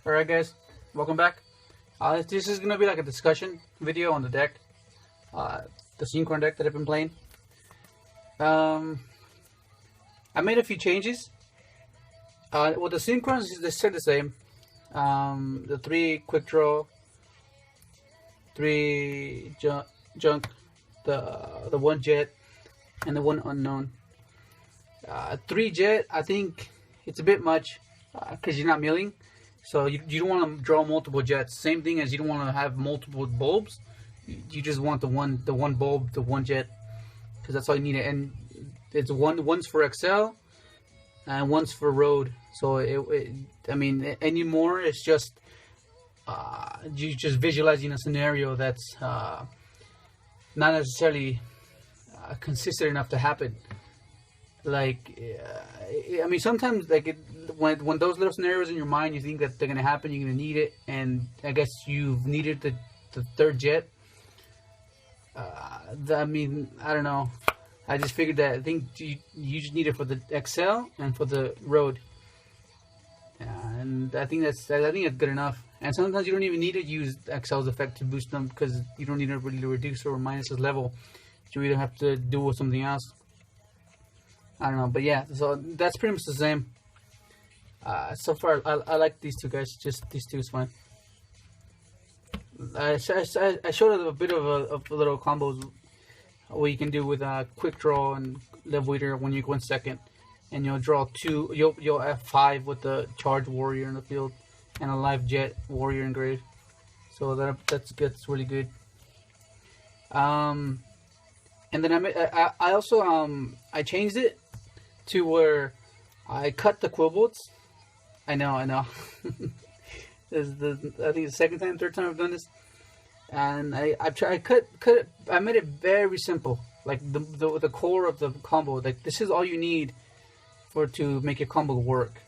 Alright guys, welcome back. This is gonna be like a discussion video on the deck, the Synchron deck that I've been playing. I made a few changes. Well, the Synchrons, they stay the same. The 3 quick draw, 3 junk, the 1 jet, and the 1 unknown. 3 jet, I think it's a bit much because you're not milling. So you don't want to draw multiple jets. Same thing as you don't want to have multiple bulbs. You just want the one bulb, the 1 jet, because that's all you need. And it's one's for XL and one's for road. So I mean, anymore it's just you just visualizing a scenario that's not necessarily consistent enough to happen. Like, I mean, sometimes like when those little scenarios in your mind, you think that they're gonna happen, you're gonna need it, and I guess you've needed the 3rd jet. I mean, I don't know. I just figured that I think you just need it for the XL and for the road, and I think that's good enough. And sometimes you don't even need to use XL's effect to boost them because you don't need to really reduce or minus his level. You either have to do with something else. I don't know, but yeah, so that's pretty much the same. So far, I like these 2 guys. Just these 2 is fine. I showed a bit of a little combos what you can do with quick draw and level leader when you go in second, and you'll draw 2. You'll have 5 with the charge warrior in the field and a live jet warrior in grave. So that's really good. And then I also I changed it to where I cut the quibbles. I know. This is I think the 2nd time, 3rd time I've done this, and I cut it. I made it very simple, like the core of the combo. Like, this is all you need to make your combo work.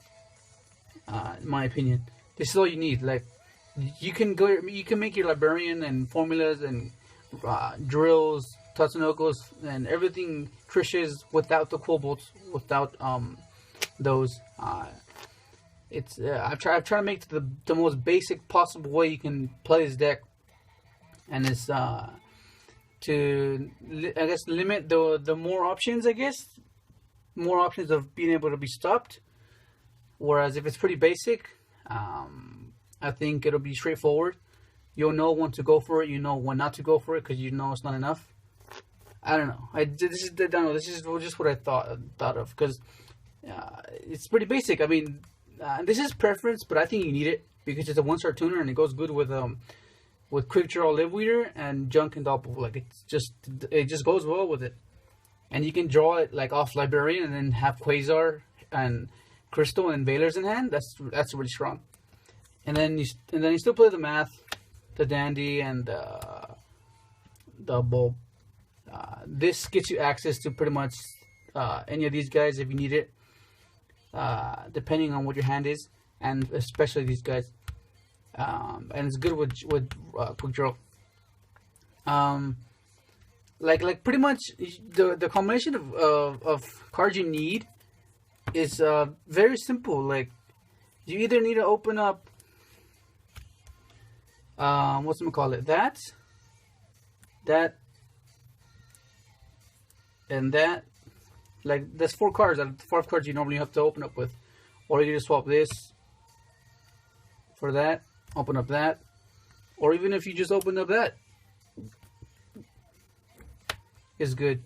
In my opinion, this is all you need. Like, you can make your librarian and formulas and drills, Tatsunokos, and everything Trish's without the quibbles, without those. I've tried to make the most basic possible way you can play this deck, and it's to I guess limit the more options. I guess more options of being able to be stopped. Whereas if it's pretty basic, I think it'll be straightforward. You'll know when to go for it. You know when not to go for it because you know it's not enough. I don't know. This is just what I thought of, because it's pretty basic. I mean, this is preference, but I think you need it because it's a 1-star tuner and it goes good with quick draw, live leader, and junk and doppel. Like, it just goes well with it, and you can draw it like off librarian and then have Quasar and Crystal and Valor's in hand. That's really strong. And then you still play the math, the dandy, and the bulb. This gets you access to pretty much any of these guys if you need it, depending on what your hand is, and especially these guys. And it's good with quick draw. Like pretty much the combination of cards you need is very simple. Like, you either need to open up that and that. Like, there's 4 cards out of the 5 cards you normally have to open up with, or you just swap this for that, open up that, or even if you just open up that, it's good.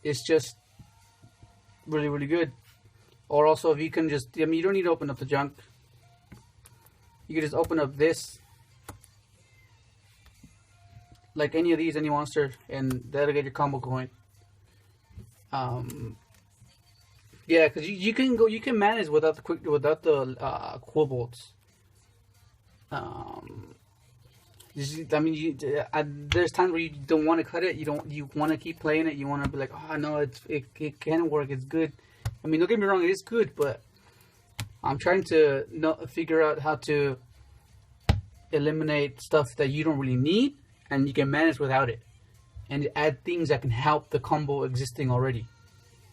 It's just really, really good. Or also, if you can just, I mean, you don't need to open up the junk. You can just open up this, like any of these, any monster, and that'll get your combo going. Yeah, because you can manage without the quibbles. I mean, there's times where you don't want to cut it. You want to keep playing it. You want to be like, oh no, it can work. It's good. I mean, don't get me wrong, it is good, but I'm trying to figure out how to eliminate stuff that you don't really need and you can manage without it, and add things that can help the combo existing already.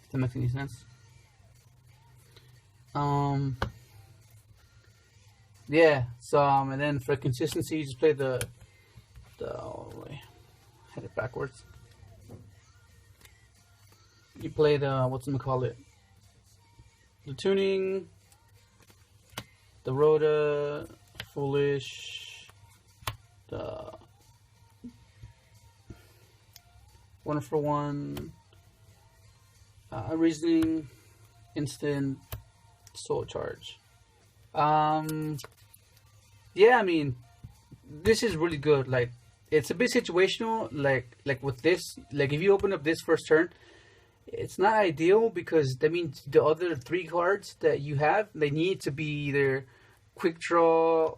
If that makes any sense. Yeah. So and then for consistency, you just play oh, wait, had it backwards. You play the what's gonna call it? The tuning, the Rhoda, Foolish, the One for One, Reasoning, Instant, Soul Charge. Yeah, I mean, this is really good. Like, it's a bit situational. Like with this, like if you open up this first turn, it's not ideal because that means the other 3 cards that you have, they need to be either quick draw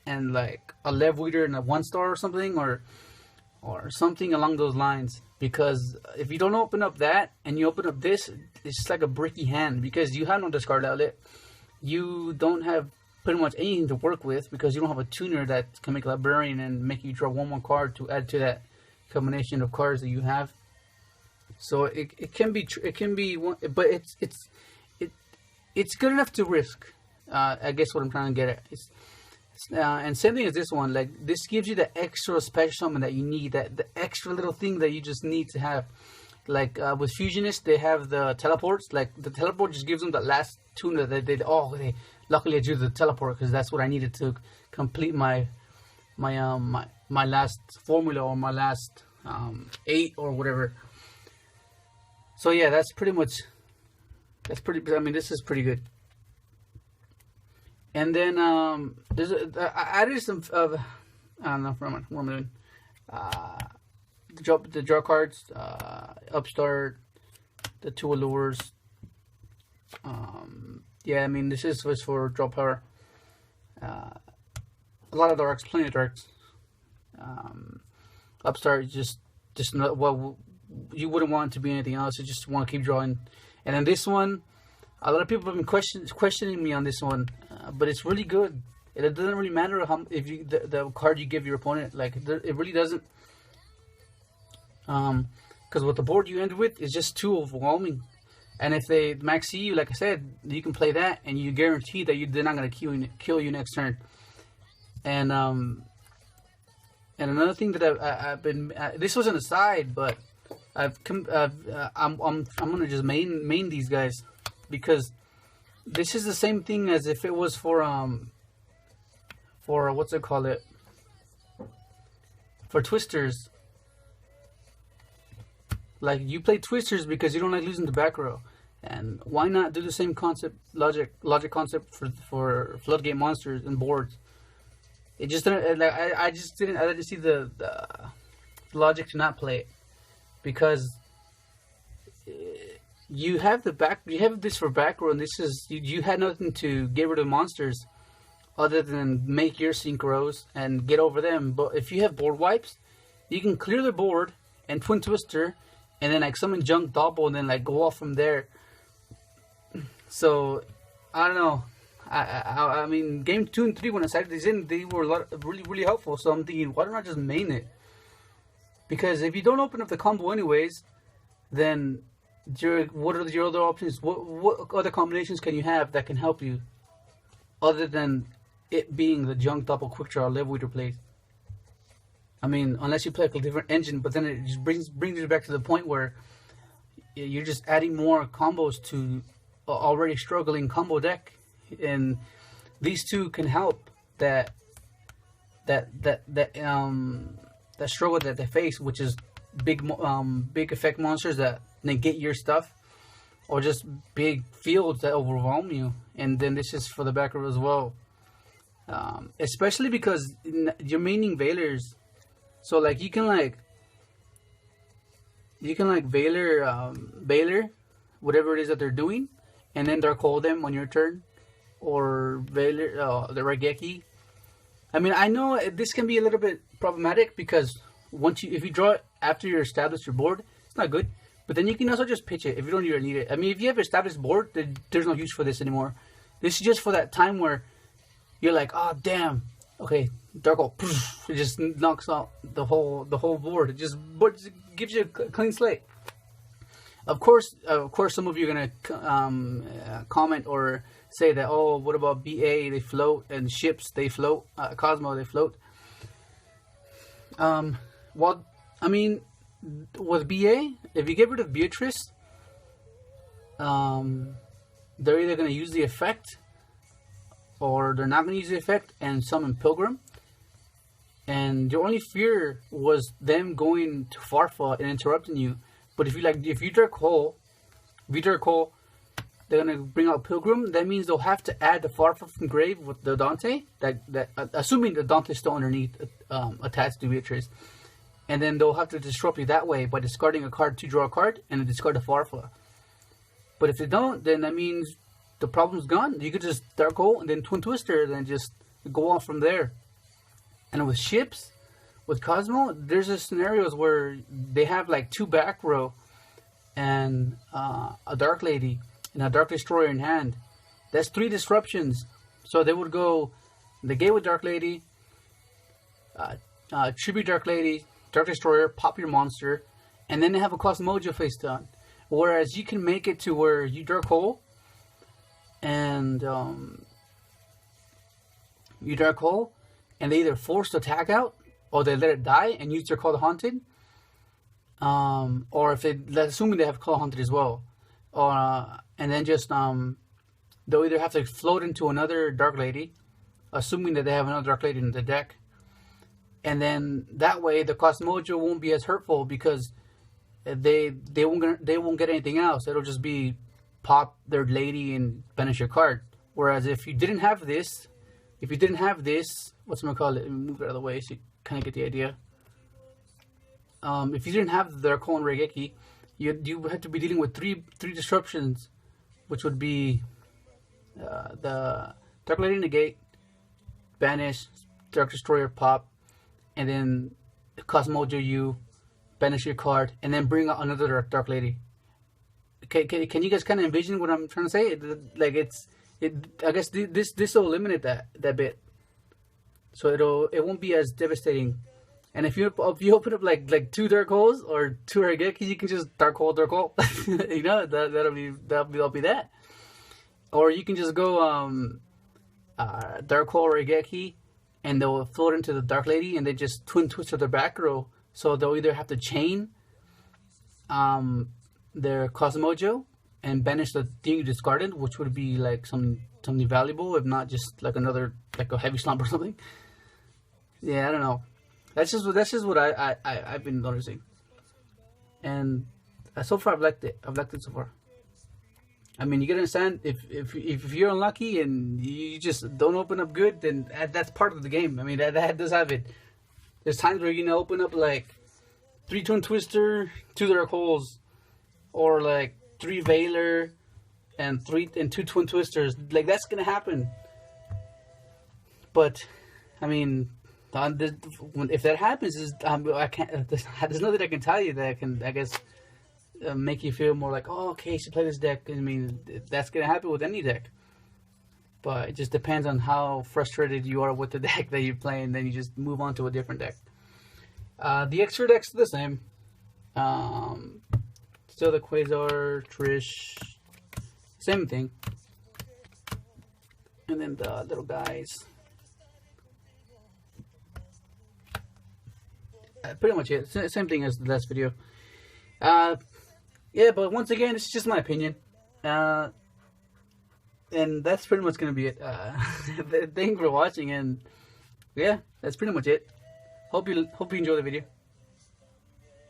and like a lev weeder and a 1-star or something, or something along those lines. Because if you don't open up that and you open up this, it's just like a bricky hand because you have no discard outlet. You don't have pretty much anything to work with because you don't have a tuner that can make a librarian and make you draw one more card to add to that combination of cards that you have. So it can be but it's good enough to risk. I guess what I'm trying to get at. And same thing as this one. Like this gives you the extra special summon that you need, that the extra little thing that you just need to have. Like with Fusionists, they have the teleports. Like the teleport just gives them the last tuner that they. Oh, luckily I drew the teleport because that's what I needed to complete my last formula or my last 8 or whatever. So yeah, that's pretty. I mean, this is pretty good. And then I added some. I don't know what am I doing. The draw cards, Upstart, the 2 allures. Yeah, I mean this is for draw power. A lot of darks, plenty of darks. Upstart just not, well, you wouldn't want it to be anything else. You just want to keep drawing. And then this one, a lot of people have been questioning me on this one, but it's really good. It doesn't really matter how if you the card you give your opponent. Like it really doesn't. Because what the board you end with is just too overwhelming. And if they max you, like I said, you can play that, and you guarantee that they're not going to kill you next turn. And another thing that I've been this was an aside, but I'm gonna just main these guys because this is the same thing as if it was for what's it called it, for Twisters. Like you play Twisters because you don't like losing the back row, and why not do the same concept logic concept for Floodgate monsters and boards? It just didn't like I didn't see the logic to not play it because you have this for back row, and this is you had nothing to get rid of monsters other than make your synchros and get over them. But if you have board wipes, you can clear the board and Twin Twister, and then like summon Junk Double, and then like go off from there. So I don't know. I mean, game 2 and 3 when I started these in, they were really helpful. So I'm thinking, why don't I just main it? Because if you don't open up the combo anyways, then what are your other options? What other combinations can you have that can help you, other than it being the Junk Double Quick Draw Lev Weeder plays? I mean, unless you play like a different engine, but then it just brings you back to the point where you're just adding more combos to already struggling combo deck, and these two can help that struggle that they face, which is big effect monsters that negate your stuff, or just big fields that overwhelm you. And then this is for the back row as well, especially because you're maining Veilers. So like you can Veiler whatever it is that they're doing, and then Dark Hold them on your turn, or Veiler the Raigeki. I mean, I know this can be a little bit problematic because if you draw it after you establish your board, it's not good. But then you can also just pitch it if you don't even need it. I mean, if you have an established board, then there's no use for this anymore. This is just for that time where you're like, oh damn, okay, Dark Hole, it just knocks out the whole board. It just gives you a clean slate. Of course, some of you are gonna comment or say that, oh, what about BA? They float, and ships they float. Cosmo they float. Well, I mean, with BA, if you get rid of Beatrice, they're either going to use the effect, or they're not going to use the effect and summon Pilgrim. And your only fear was them going to Farfa and interrupting you. But if you Dark Hole, they're gonna bring out Pilgrim. That means they'll have to add the Farfa from Grave with the Dante. Assuming the Dante's still underneath, attached to Beatrice, and then they'll have to disrupt you that way by discarding a card to draw a card and then discard a Farfa. But if they don't, then that means the problem's gone. You could just Dark Hole and then Twin Twister, and then just go on from there. And with ships, with Cosmo, there's just scenarios where they have like 2 back row and a Dark Lady and a Dark Destroyer in hand. That's 3 disruptions. So they would go the gate with Dark Lady, tribute Dark Lady, Dark Destroyer, pop your monster, and then they have a Cosmojo face down. Whereas you can make it to where you Dark Hole and and they either force the attack out, or they let it die and use their Call the Haunted. Or if assuming they have Call Haunted as well, and then just they'll either have to float into another Dark Lady, assuming that they have another Dark Lady in the deck, and then that way the Cosmojo won't be as hurtful because they won't get anything else. It'll just be pop their lady and banish your card. Whereas if you didn't have this, what's gonna call it? Move it out of the way so you kind of get the idea. If you didn't have the Dark Hole and Regeki, you had to be dealing with three disruptions, which would be the Dark Lady Negate, banish, Dark Destroyer pop, and then Cosmojo you, banish your card, and then bring out another Dark Lady. Can you guys kind of envision what I'm trying to say? I guess this will eliminate that bit, so it won't be as devastating. And if you open up like 2 Dark Holes or 2 Regeki, you can just Dark Hole. You know, that'll be that. Or you can just go Dark Hole Regeki, and they'll float into the Dark Lady, and they just Twin Twister their back row. So they'll either have to chain their Cosmojo and banish the thing you discarded, which would be like something valuable, if not just like another, like a heavy slump or something. Yeah, I don't know. That's just what I've been noticing, and so far I've liked it. So far. I mean, you gotta understand, if you're unlucky and you just don't open up good, then that's part of the game. I mean, that does have it. There's times where you open up like 3 Twin Twister, 2 Dark Holes, or like 3 Veiler and 2 Twin Twisters. Like, that's gonna happen. But I mean, if that happens, I can't. There's nothing I can tell you that can, I guess, make you feel more like, oh, okay, you should play this deck. I mean, that's gonna happen with any deck. But it just depends on how frustrated you are with the deck that you're playing. Then you just move on to a different deck. The extra decks are the same. Still the Quasar, Trish, same thing. And then the little guys. Pretty much it. Same thing as the last video. Yeah, but once again, it's just my opinion. And that's pretty much going to be it. Thank you for watching, and yeah, that's pretty much it. Hope you enjoy the video.